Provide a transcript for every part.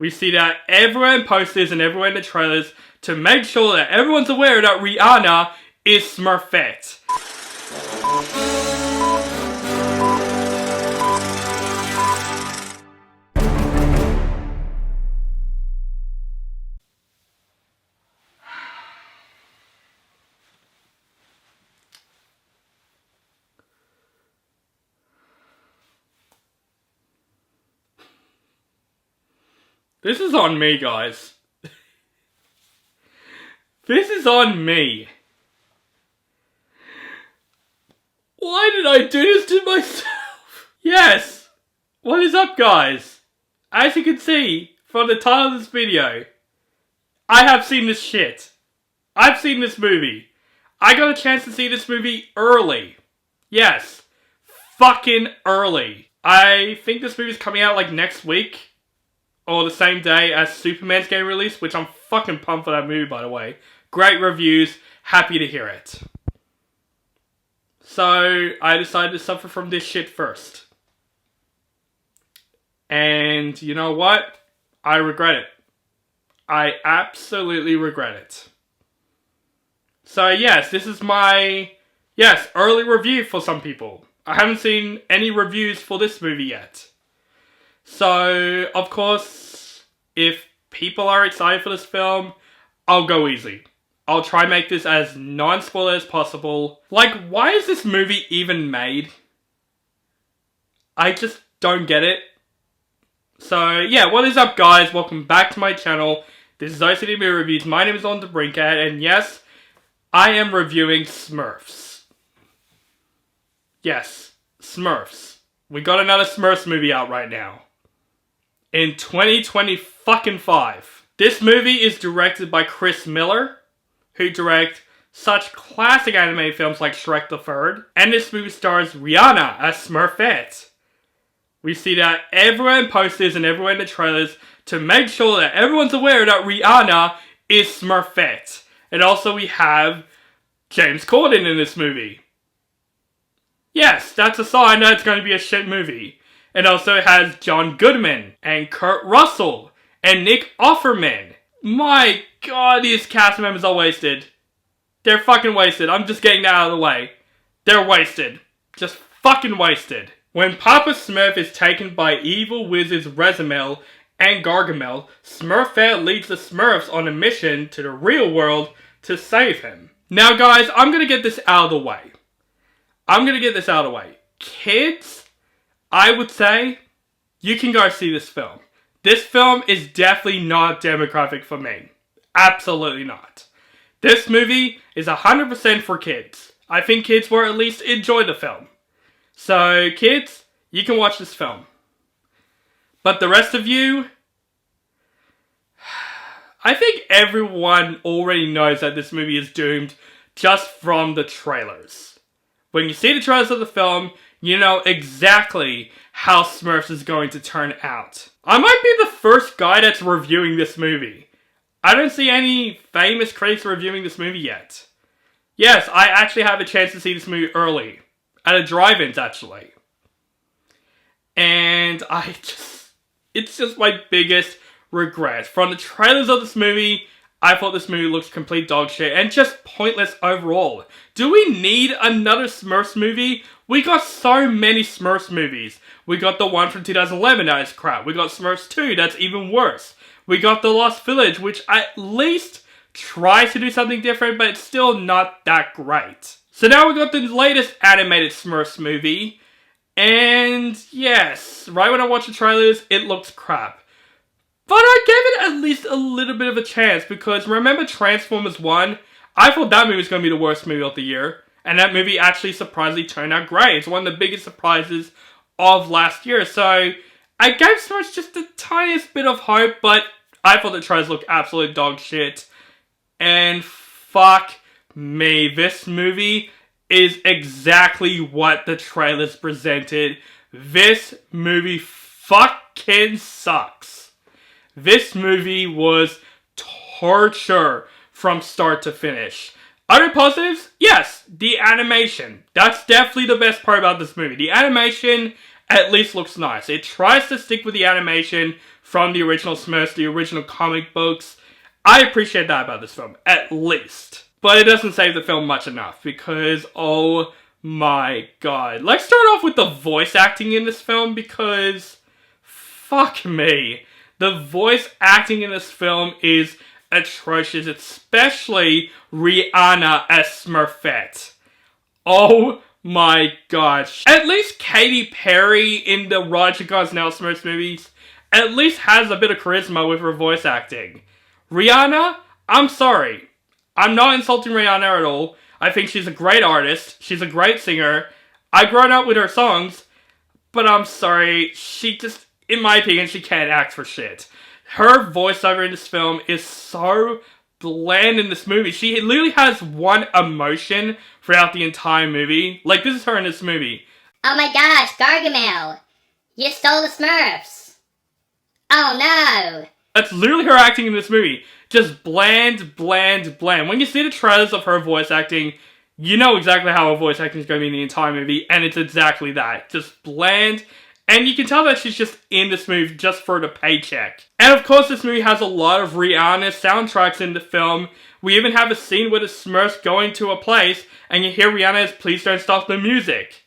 We see that everywhere in posters and everywhere in the trailers to make sure that everyone's aware that Rihanna is Smurfette. This is on me, guys. This is on me. Why did I do this to myself? Yes! What is up, guys? As you can see from the title of this video, I have seen this shit. I've seen this movie. I got a chance to see this movie early. Yes. Fucking early. I think this movie's coming out like next week. Or the same day as Superman's getting released, which I'm fucking pumped for that movie, by the way. Great reviews, happy to hear it. So, I decided to suffer from this shit first. And you know what? I regret it. I absolutely regret it. So yes, this is my, early review for some people. I haven't seen any reviews for this movie yet. So, of course, if people are excited for this film, I'll go easy. I'll try and make this as non-spoiler as possible. Like, why is this movie even made? I just don't get it. So, yeah, what is up, guys? Welcome back to my channel. This is OCDB Reviews. My name is On the Brinkhead, and yes, I am reviewing Smurfs. Yes, Smurfs. We got another Smurfs movie out right now. In 2025. This movie is directed by Chris Miller, who directs such classic animated films like Shrek the Third, and this movie stars Rihanna as Smurfette. We see that everywhere in posters and everywhere in the trailers to make sure that everyone's aware that Rihanna is Smurfette. And also we have James Corden in this movie. Yes, that's a sign that it's going to be a shit movie. And also it has John Goodman and Kurt Russell and Nick Offerman. My god, these cast members are wasted. They're fucking wasted. I'm just getting that out of the way. They're wasted. Just fucking wasted. When Papa Smurf is taken by evil wizards Rezamel and Gargamel, Smurfette leads the Smurfs on a mission to the real world to save him. Now guys, I'm gonna get this out of the way. Kids, I would say, you can go see this film. This film is definitely not demographic for me. Absolutely not. This movie is 100% for kids. I think kids will at least enjoy the film. So, kids, you can watch this film. But the rest of you, I think everyone already knows that this movie is doomed just from the trailers. When you see the trailers of the film, you know exactly how Smurfs is going to turn out. I might be the first guy that's reviewing this movie. I don't see any famous critics reviewing this movie yet. Yes, I actually have a chance to see this movie early. At a drive-ins, actually. And it's just my biggest regret. From the trailers of this movie, I thought this movie looks complete dog shit and just pointless overall. Do we need another Smurfs movie? We got so many Smurfs movies. We got the one from 2011 that is crap. We got Smurfs 2 that's even worse. We got The Lost Village, which at least tries to do something different, but it's still not that great. So now we got the latest animated Smurfs movie. And yes, right when I watched the trailers, it looks crap. But I gave it at least a little bit of a chance because remember Transformers 1? I thought that movie was going to be the worst movie of the year. And that movie actually surprisingly turned out great. It's one of the biggest surprises of last year. So I gave Smurfs just the tiniest bit of hope, but I thought the trailers looked absolute dog shit. And fuck me. This movie is exactly what the trailers presented. This movie fucking sucks. This movie was torture from start to finish. Other positives? Yes, the animation. That's definitely the best part about this movie. The animation at least looks nice. It tries to stick with the animation from the original Smurfs, the original comic books. I appreciate that about this film, at least. But it doesn't save the film much enough, because, oh my god. Let's start off with the voice acting in this film, because, fuck me. The voice acting in this film is atrocious, especially Rihanna as Smurfette. Oh my gosh. At least Katy Perry in the Roger Gosnell Smurfs movies at least has a bit of charisma with her voice acting. Rihanna, I'm sorry. I'm not insulting Rihanna at all. I think she's a great artist. She's a great singer. I've grown up with her songs. But I'm sorry, she just, in my opinion, she can't act for shit. Her voiceover in this film is so bland in this movie. She literally has one emotion throughout the entire movie. Like, this is her in this movie. Oh my gosh, Gargamel! You stole the Smurfs! Oh no! That's literally her acting in this movie. Just bland, bland, bland. When you see the trailers of her voice acting, you know exactly how her voice acting is going to be in the entire movie, and it's exactly that. Just bland, and you can tell that she's just in this movie just for the paycheck. And of course, this movie has a lot of Rihanna soundtracks in the film. We even have a scene where the Smurfs go into a place, and you hear Rihanna's "Please Don't Stop the Music."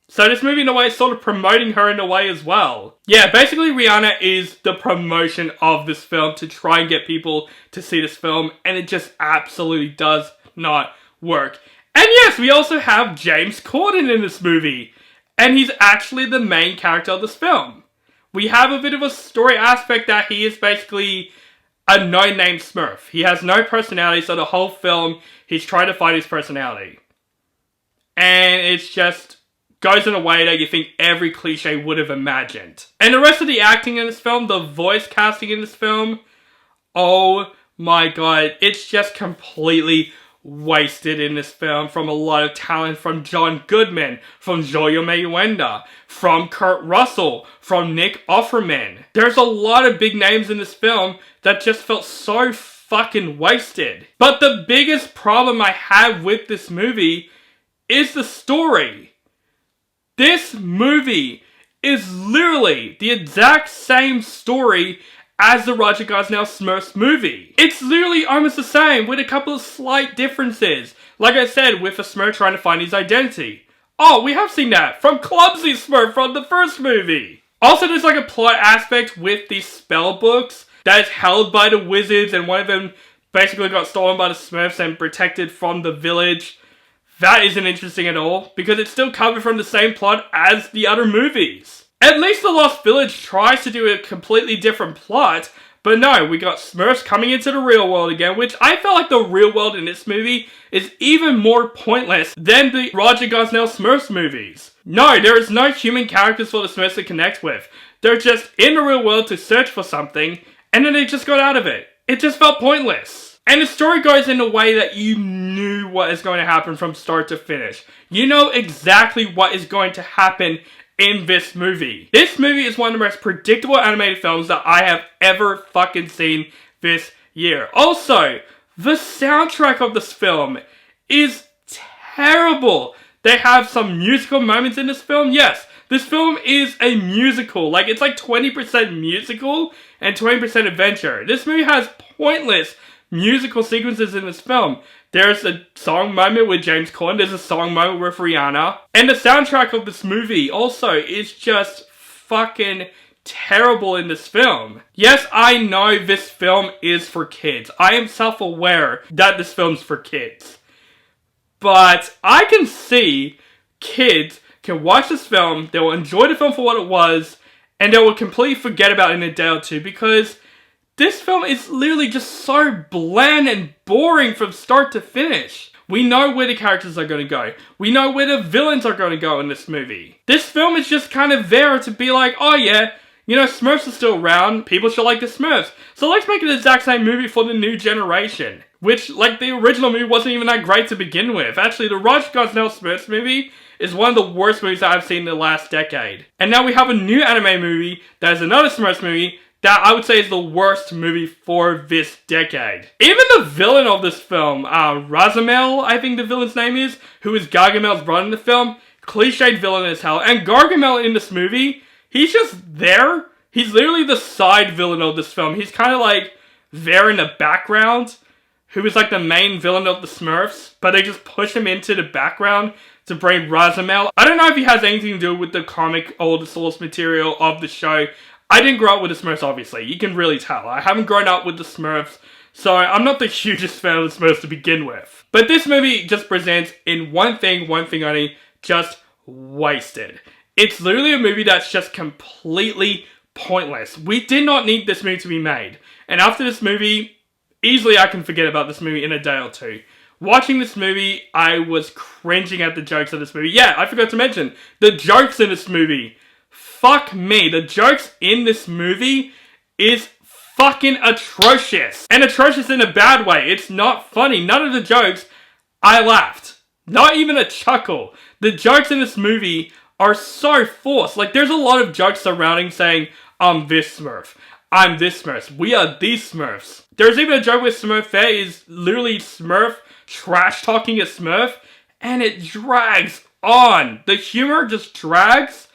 So this movie, in a way, is sort of promoting her in a way as well. Yeah, basically Rihanna is the promotion of this film to try and get people to see this film, and it just absolutely does not work. And yes, we also have James Corden in this movie, and he's actually the main character of this film. We have a bit of a story aspect that he is basically a no-name Smurf. He has no personality, so the whole film, he's trying to find his personality. And it's just goes in a way that you think every cliche would have imagined. And the rest of the acting in this film, the voice casting in this film, oh my god, it's just completely wasted in this film from a lot of talent from John Goodman, from Joyo Mayuenda, from Kurt Russell, from Nick Offerman. There's a lot of big names in this film that just felt so fucking wasted. But the biggest problem I have with this movie is the story. This movie is literally the exact same story as the Roger Gosnell Smurfs movie. It's literally almost the same with a couple of slight differences. Like I said, with a Smurf trying to find his identity. Oh, we have seen that from Clumsy Smurf from the first movie. Also, there's like a plot aspect with these spell books that is held by the wizards, and one of them basically got stolen by the Smurfs and protected from the village. That isn't interesting at all, because it's still covered from the same plot as the other movies. At least The Lost Village tries to do a completely different plot, but no, we got Smurfs coming into the real world again, which I felt like the real world in this movie is even more pointless than the Roger Gosnell Smurfs movies. No, there is no human characters for the Smurfs to connect with. They're just in the real world to search for something, and then they just got out of it. It just felt pointless. And the story goes in a way that you knew what is going to happen from start to finish. You know exactly what is going to happen in this movie. This movie is one of the most predictable animated films that I have ever fucking seen this year. Also, the soundtrack of this film is terrible. They have some musical moments in this film. Yes, this film is a musical. Like, it's like 20% musical and 20% adventure. This movie has pointless musical sequences in this film. There's a song moment with James Corden, there's a song moment with Rihanna, and the soundtrack of this movie also is just fucking terrible in this film. Yes, I know this film is for kids. I am self-aware that this film's for kids. But I can see kids can watch this film, they will enjoy the film for what it was, and they will completely forget about it in a day or two, because this film is literally just so bland and boring from start to finish. We know where the characters are going to go. We know where the villains are going to go in this movie. This film is just kind of there to be like, oh yeah, you know, Smurfs are still around, people should like the Smurfs. So let's make it the exact same movie for the new generation. Which, like, the original movie wasn't even that great to begin with. Actually, the Roger Gosnell Smurfs movie is one of the worst movies that I've seen in the last decade. And now we have a new anime movie that is another Smurfs movie that I would say is the worst movie for this decade. Even the villain of this film, Razamel, I think the villain's name is, who is Gargamel's brother in the film, cliched villain as hell. And Gargamel in this movie, he's just there. He's literally the side villain of this film. He's kind of like there in the background, who is like the main villain of the Smurfs, but they just push him into the background to bring Razamel. I don't know if he has anything to do with the comic or the source material of the show. I didn't grow up with the Smurfs, obviously. You can really tell. I haven't grown up with the Smurfs, so I'm not the hugest fan of the Smurfs to begin with. But this movie just presents in one thing only, just wasted. It's literally a movie that's just completely pointless. We did not need this movie to be made. And after this movie, easily I can forget about this movie in a day or two. Watching this movie, I was cringing at the jokes of this movie. Yeah, I forgot to mention, the jokes in this movie. Fuck me, the jokes in this movie is fucking atrocious. And atrocious in a bad way. It's not funny. None of the jokes, I laughed. Not even a chuckle. The jokes in this movie are so forced. Like, there's a lot of jokes surrounding saying, I'm this Smurf. I'm this Smurf. We are these Smurfs. There's even a joke where Smurfette is literally Smurf trash-talking a Smurf, and it drags on. The humor just drags,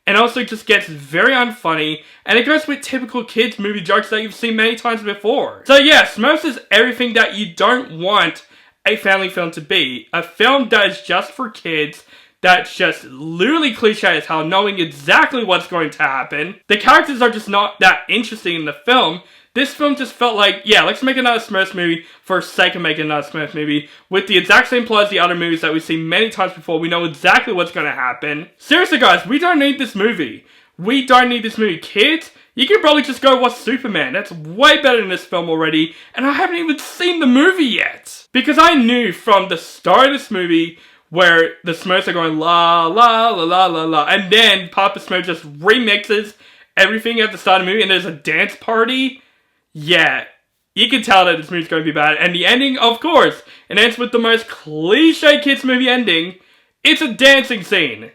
and also just gets very unfunny, and it goes with typical kids movie jokes that you've seen many times before. So yeah, Smurfs is everything that you don't want a family film to be. A film that is just for kids, that's just literally cliche as hell, knowing exactly what's going to happen. The characters are just not that interesting in the film. This film just felt like, yeah, let's make another Smurfs movie for the sake of making another Smurfs movie with the exact same plot as the other movies that we've seen many times before. We know exactly what's going to happen. Seriously, guys, we don't need this movie. We don't need this movie. Kids, you can probably just go watch Superman. That's way better than this film already, and I haven't even seen the movie yet. Because I knew from the start of this movie where the Smurfs are going la la la la la la, and then Papa Smurf just remixes everything at the start of the movie, and there's a dance party. Yeah, you can tell that this movie's going to be bad. And the ending, of course, it ends with the most cliche kids movie ending. It's a dancing scene.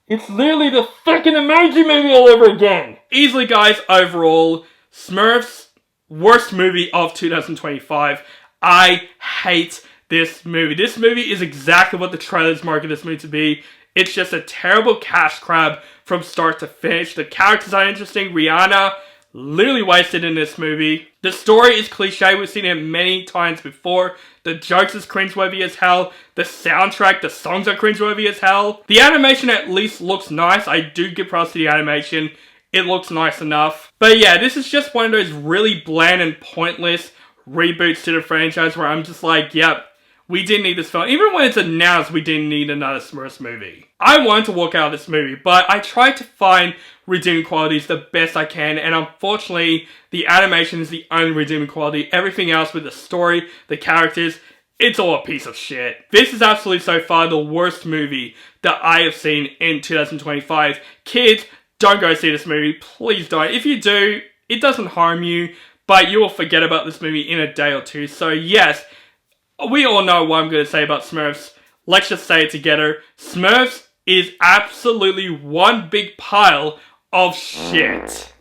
It's literally the fucking Emoji Movie all over again. Easily, guys, overall, Smurfs, worst movie of 2025. I hate this movie. This movie is exactly what the trailers market this movie to be. It's just a terrible cash grab from start to finish. The characters are interesting. Rihanna, literally wasted in this movie. The story is cliche. We've seen it many times before. The jokes is cringeworthy as hell. The soundtrack, the songs are cringeworthy as hell. The animation at least looks nice. I do give props to the animation. It looks nice enough. But yeah, this is just one of those really bland and pointless reboots to the franchise where I'm just like, yep, we didn't need this film. Even when it's announced, we didn't need another Smurfs movie. I wanted to walk out of this movie, but I tried to find redeeming qualities the best I can, and unfortunately, the animation is the only redeeming quality. Everything else with the story, the characters, it's all a piece of shit. This is absolutely so far the worst movie that I have seen in 2025. Kids, don't go see this movie. Please don't. If you do, it doesn't harm you, but you will forget about this movie in a day or two. So yes, we all know what I'm going to say about Smurfs. Let's just say it together. Smurfs is absolutely one big pile of shit.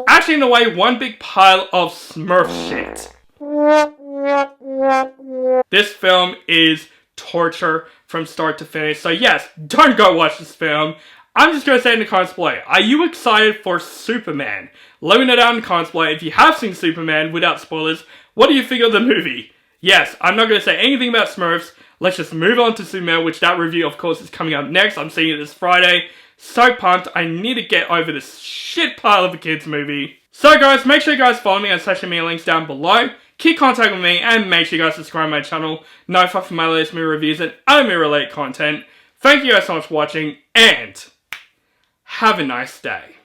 Actually, in a way, one big pile of Smurf shit. This film is torture from start to finish. So yes, don't go watch this film. I'm just going to say in the comments below, are you excited for Superman? Let me know down in the comments below if you have seen Superman without spoilers. What do you think of the movie? Yes, I'm not going to say anything about Smurfs. Let's just move on to Superman, which that review, of course, is coming up next. I'm seeing it this Friday. So pumped. I need to get over this shit pile of a kids movie. So guys, make sure you guys follow me on social media links down below. Keep contact with me and make sure you guys subscribe to my channel. Notify for my latest movie reviews and other movie related content. Thank you guys so much for watching and have a nice day.